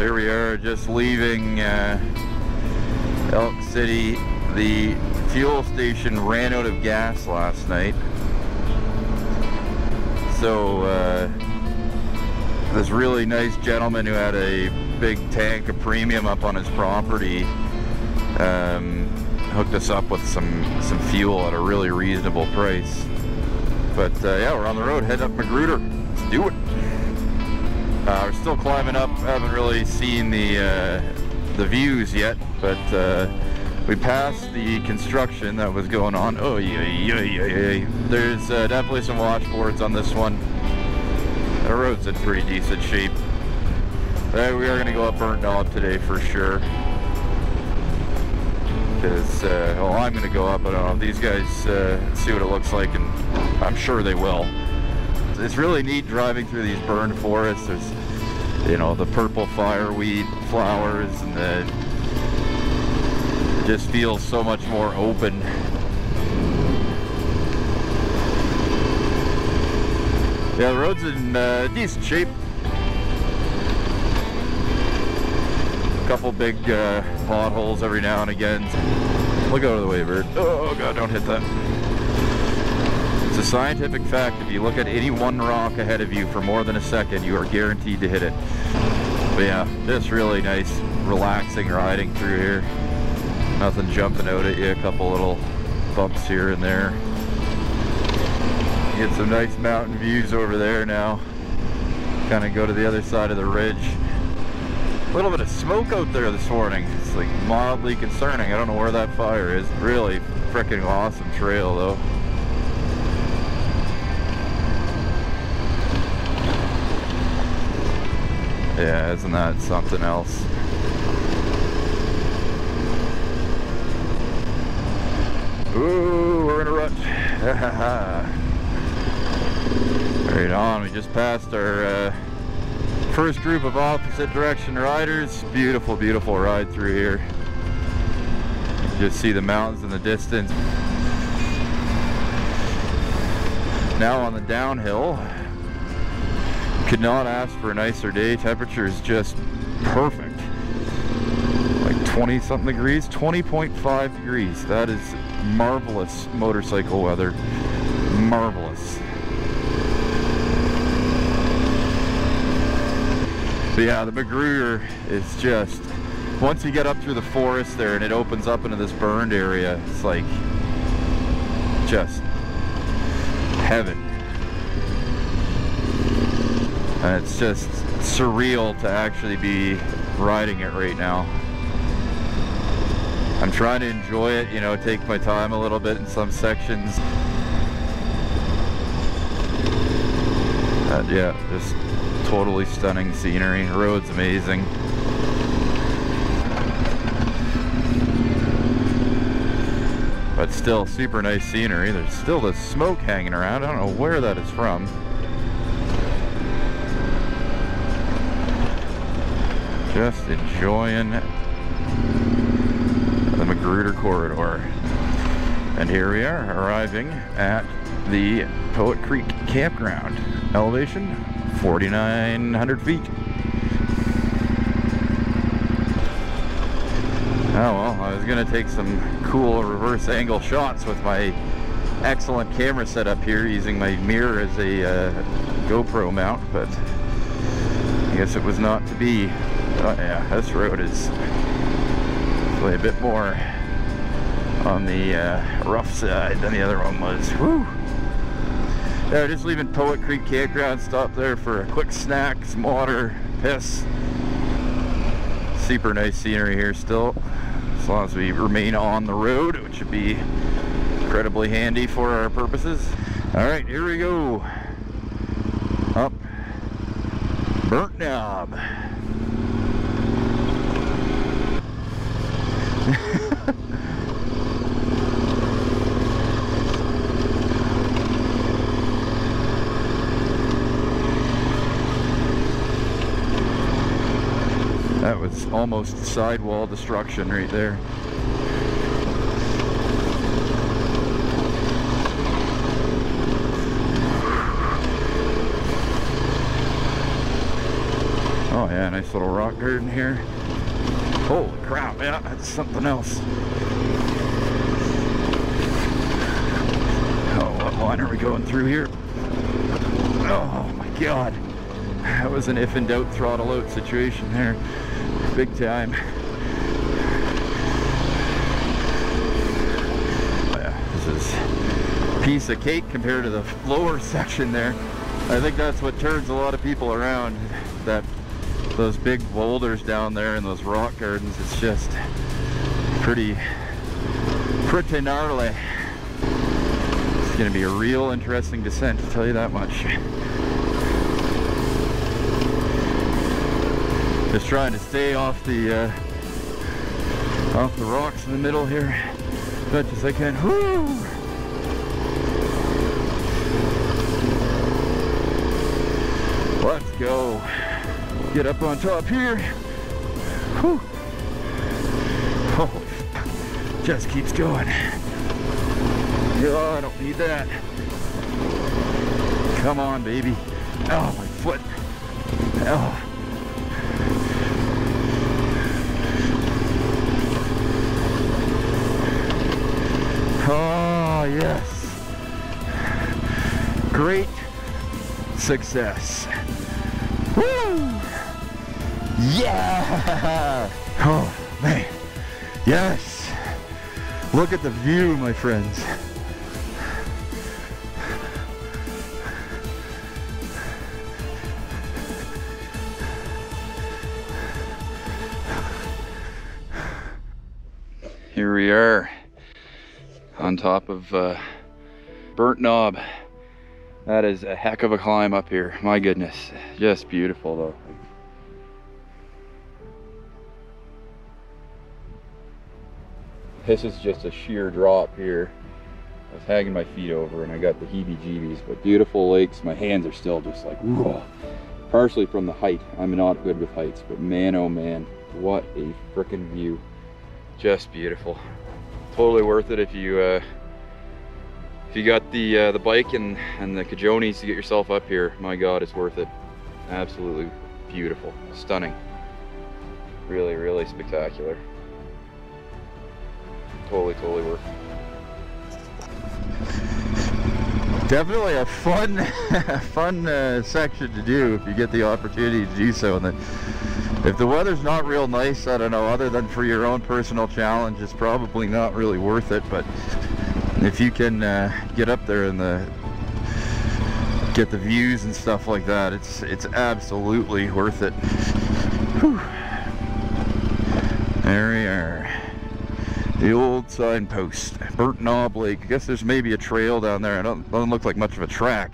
Here we are, just leaving Elk City. The fuel station ran out of gas last night, so this really nice gentleman who had a big tank of premium up on his property hooked us up with some fuel at a really reasonable price. But yeah, we're on the road, heading up Magruder. Let's do it. We're still climbing up. Haven't really seen the views yet, but we passed the construction that was going on. Oh yeah. There's definitely some washboards on this one. The road's in pretty decent shape. We are going to go up Burnt Knob today for sure. Because, well, I'm going to go up. I don't know if these guys see what it looks like, and I'm sure they will. It's really neat driving through these burned forests. There's, you know, the purple fireweed flowers, and it just feels so much more open. Yeah, the road's in decent shape. A couple big potholes every now and again. Look out of the way, bird. Oh god, don't hit that. It's a scientific fact, if you look at any one rock ahead of you for more than a second, you are guaranteed to hit it. But yeah, just really nice, relaxing riding through here. Nothing jumping out at you, a couple little bumps here and there. Get some nice mountain views over there now. Kind of go to the other side of the ridge. A little bit of smoke out there this morning. It's like mildly concerning. I don't know where that fire is. Really freaking awesome trail though. Yeah, isn't that something else? Ooh, we're in a rut. Right on, we just passed our first group of opposite direction riders. Beautiful, beautiful ride through here. You just see the mountains in the distance. Now on the downhill. Could not ask for a nicer day. Temperature is just perfect. Like 20 something degrees, 20.5 degrees. That is marvelous motorcycle weather. Marvelous. But yeah, the Magruder is just, once you get up through the forest there and it opens up into this burned area, it's like just heaven. And it's just surreal to actually be riding it right now. I'm trying to enjoy it, you know, take my time a little bit in some sections. Yeah, just totally stunning scenery. The road's amazing. But still super nice scenery. There's still the smoke hanging around. I don't know where that is from. Just enjoying the Magruder Corridor. And here we are, arriving at the Poet Creek Campground. Elevation 4,900 feet. Oh well, I was gonna take some cool reverse angle shots with my excellent camera setup here, using my mirror as a GoPro mount, but I guess it was not to be. Oh yeah, this road is really a bit more on the rough side than the other one was. Whew. Yeah, just leaving Poet Creek Campground, stopped there for a quick snack, some water, piss. Super nice scenery here still, as long as we remain on the road, which would be incredibly handy for our purposes. Alright, here we go. Up Burnt Knob. That was almost sidewall destruction right there. Oh yeah, nice little rock garden here. Holy crap, yeah, that's something else. Oh, what line are we going through here? Oh my god. That was an if in doubt throttle out situation there. Big time. Oh yeah, this is a piece of cake compared to the lower section there. I think that's what turns a lot of people around. Those big boulders down there and those rock gardens, it's just pretty gnarly. It's gonna be a real interesting descent, to tell you that much. Just trying to stay off the rocks in the middle here as much as I can. Woo! Let's go. Get up on top here. Whew. Oh, just keeps going. Oh, I don't need that. Come on, baby. Oh, my foot. Oh. Oh, yes. Great success. Woo! Yeah! Oh, man. Yes! Look at the view, my friends. Here we are on top of Burnt Knob. That is a heck of a climb up here. My goodness, just beautiful though. This is just a sheer drop here. I was hanging my feet over and I got the heebie-jeebies, but beautiful lakes. My hands are still just like, whoa. Partially from the height. I'm not good with heights, but man, oh man, what a frickin' view. Just beautiful. Totally worth it if you got the bike and the cajones to get yourself up here. My God, it's worth it. Absolutely beautiful, stunning. Really, really spectacular. Totally worth it. Definitely a fun section to do if you get the opportunity to do so. And if the weather's not real nice, I don't know, other than for your own personal challenge, it's probably not really worth it. But if you can get up there and get the views and stuff like that, it's absolutely worth it. Whew. There we are. The old signpost, Burnt Knob Lake. I guess there's maybe a trail down there. It doesn't look like much of a track.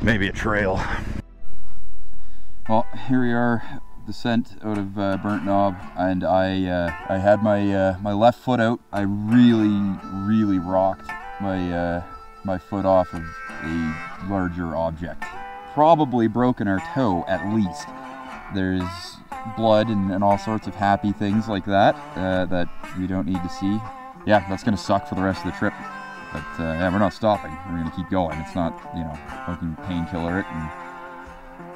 Maybe a trail. Well, here we are, descent out of Burnt Knob, and I had my left foot out. I really rocked my foot off of a larger object. Probably broken our toe at least. There's blood and all sorts of happy things like that that we don't need to see. Yeah, that's gonna suck for the rest of the trip, but yeah, we're not stopping. We're gonna keep going. It's not, you know, fucking painkiller it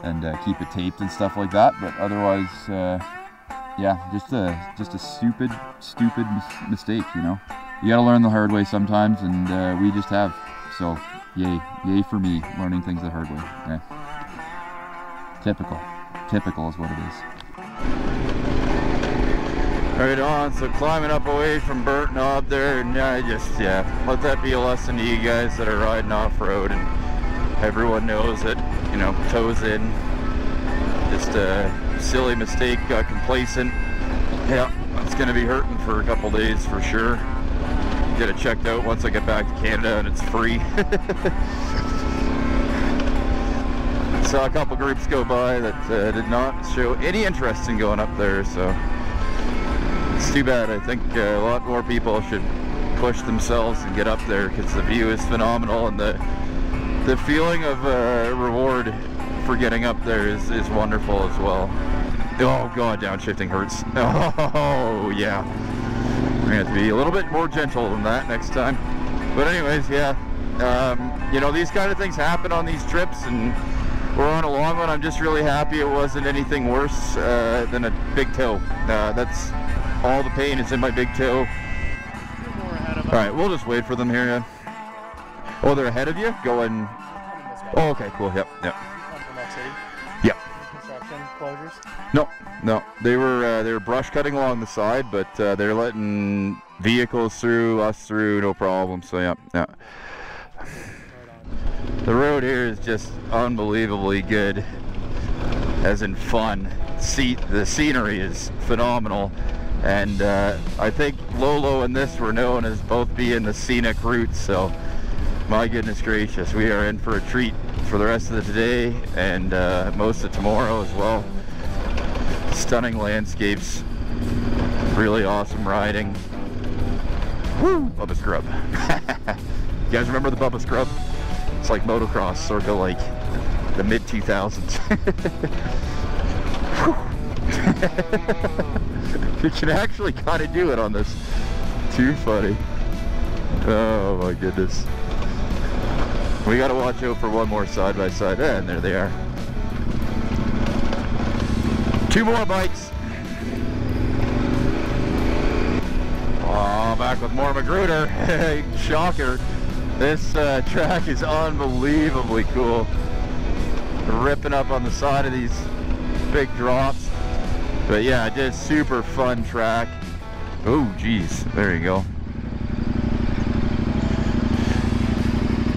and keep it taped and stuff like that, but otherwise yeah, just a stupid mistake, you know. You gotta learn the hard way sometimes, and we just have. So yay for me learning things the hard way. Yeah. Typical is what it is. Right on, so climbing up away from Burnt Knob there, and yeah, let that be a lesson to you guys that are riding off-road, and everyone knows it, you know, toes in. Just a silly mistake, got complacent. Yeah, it's gonna be hurting for a couple days for sure. Get it checked out once I get back to Canada and it's free. Saw a couple groups go by that did not show any interest in going up there, so it's too bad. I think a lot more people should push themselves and get up there, because the view is phenomenal, and the feeling of reward for getting up there is wonderful as well. Oh god, downshifting hurts. Oh yeah, we're gonna have to be a little bit more gentle than that next time. But anyways, yeah, you know, these kind of things happen on these trips, and we're on a long one. I'm just really happy it wasn't anything worse than a big toe. That's all the pain is in my big toe. All right, we'll just wait for them here. Yeah. Oh, they're ahead of you? Going... Oh, okay, cool. Yep. Yep. Yep. Construction closures? No. They were brush cutting along the side, but they're letting vehicles through, us through, no problem. So yeah. The road here is just unbelievably good, as in fun. The scenery is phenomenal, and I think Lolo and this were known as both being the scenic routes. So my goodness gracious, we are in for a treat for the rest of the day and most of tomorrow as well. Stunning landscapes, really awesome riding. Woo! Bubba Scrub. You guys remember the Bubba Scrub? It's like motocross, sort of like the mid-2000s. You can actually kind of do it on this. Too funny. Oh my goodness. We gotta watch out for one more side by side. And there they are. 2 more bikes. Oh, back with more Magruder. Shocker. This track is unbelievably cool. Ripping up on the side of these big drops. But yeah, just super fun track. Oh geez, there you go.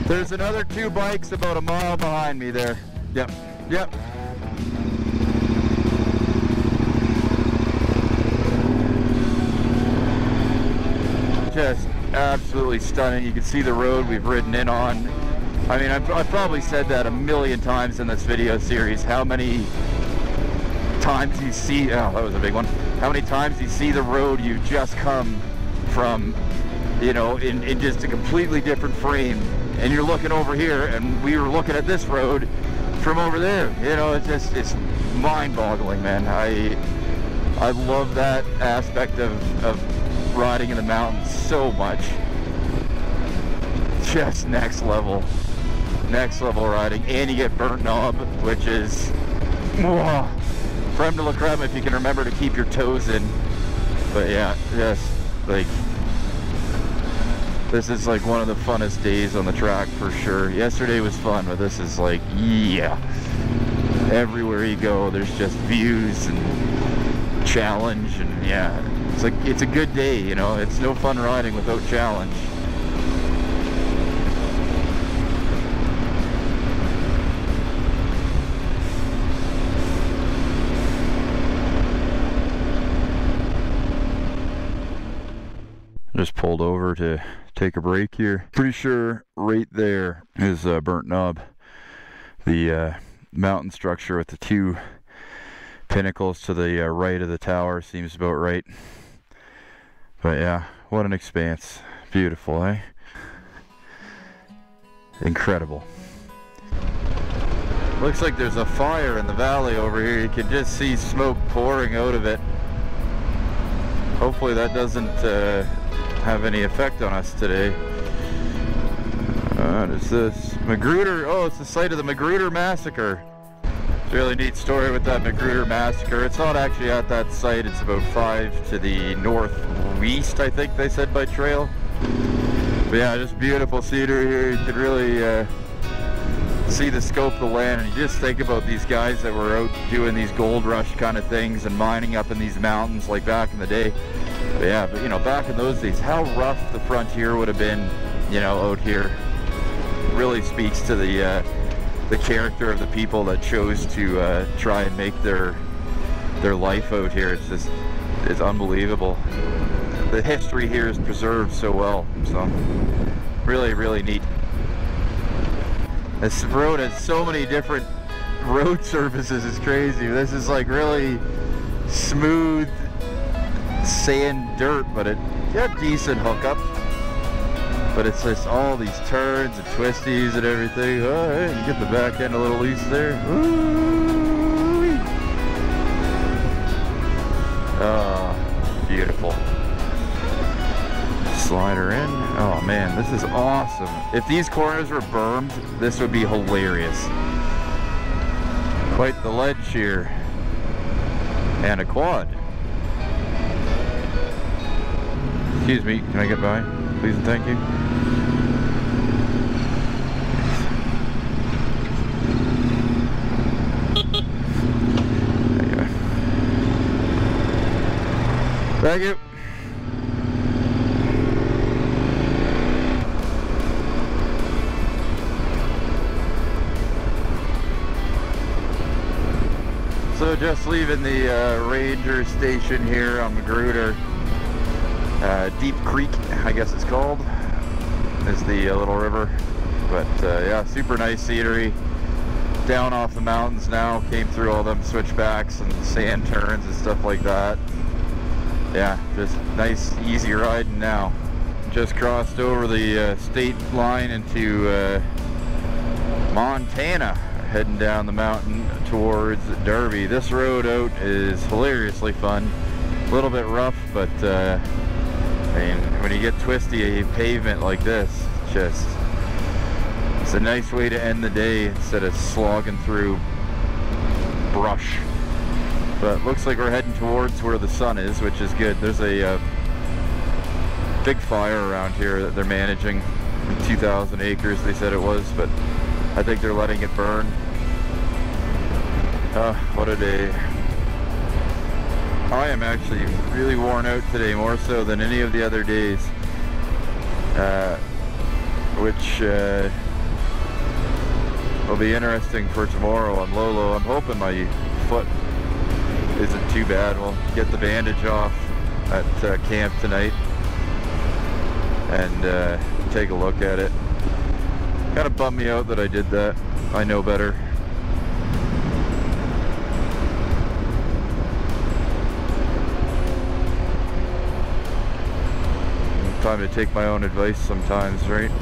There's another 2 bikes about a mile behind me there. Yep. Just absolutely stunning. You can see the road we've ridden in on. I mean, I've probably said that a million times in this video series. How many times you see, oh, that was a big one. How many times you see the road you just come from, you know, in just a completely different frame. And you're looking over here, and we were looking at this road from over there. You know, it's mind-boggling, man. I love that aspect of riding in the mountains so much. Just next level riding, and you get burnt knob, which is whoa, creme de la creme if you can remember to keep your toes in. But yeah, just like, this is like one of the funnest days on the track for sure. Yesterday was fun, but this is like, yeah. Everywhere you go, there's just views and challenge, and yeah, it's like, it's a good day, you know. It's no fun riding without challenge. Just pulled over to take a break here. Pretty sure right there is Burnt Knob. The mountain structure with the 2 pinnacles to the right of the tower seems about right. But yeah, what an expanse. Beautiful, eh? Incredible. Looks like there's a fire in the valley over here. You can just see smoke pouring out of it. Hopefully that doesn't have any effect on us today. What is this? Magruder, oh, it's the site of the Magruder Massacre. It's a really neat story with that Magruder Massacre. It's not actually at that site, it's about 5 to the northeast, I think they said, by trail. But yeah, just beautiful scenery here. You can really see the scope of the land, and you just think about these guys that were out doing these gold rush kind of things and mining up in these mountains like back in the day. But yeah, but you know, back in those days, how rough the frontier would have been, you know, out here. Really speaks to the character of the people that chose to try and make their life out here. It's just, it's unbelievable. The history here is preserved so well, so really, really neat. This road has so many different road surfaces, it's crazy. This is like really smooth sand dirt, but it got decent hookup. But it's just all these turns and twisties and everything. Oh, hey, you get the back end a little loose there. Ooh. Oh, beautiful. Slider in. Oh man, this is awesome. If these corners were bermed, this would be hilarious. Quite the ledge here. And a quad. Excuse me, can I get by? Please and thank you. There you go. Thank you. So just leaving the ranger station here on Magruder. Deep Creek, I guess it's called, is the little river. But yeah, super nice scenery. Down off the mountains now, came through all them switchbacks and sand turns and stuff like that. Yeah, just nice, easy riding now. Just crossed over the state line into Montana, heading down the mountain towards Derby. This road out is hilariously fun. A little bit rough, but I mean, when you get twisty, a pavement like this, it's a nice way to end the day instead of slogging through brush. But looks like we're heading towards where the sun is, which is good. There's a big fire around here that they're managing. 2,000 acres they said it was, but I think they're letting it burn. What a day. I am actually really worn out today, more so than any of the other days. Which will be interesting for tomorrow on Lolo. I'm hoping my foot isn't too bad. We'll get the bandage off at camp tonight and take a look at it. Kind of bummed me out that I did that. I know better. Time to take my own advice sometimes, right?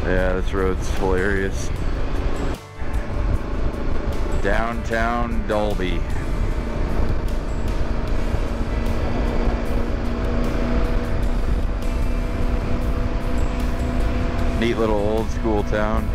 Yeah, this road's hilarious. Downtown Dolby. Neat little old school town.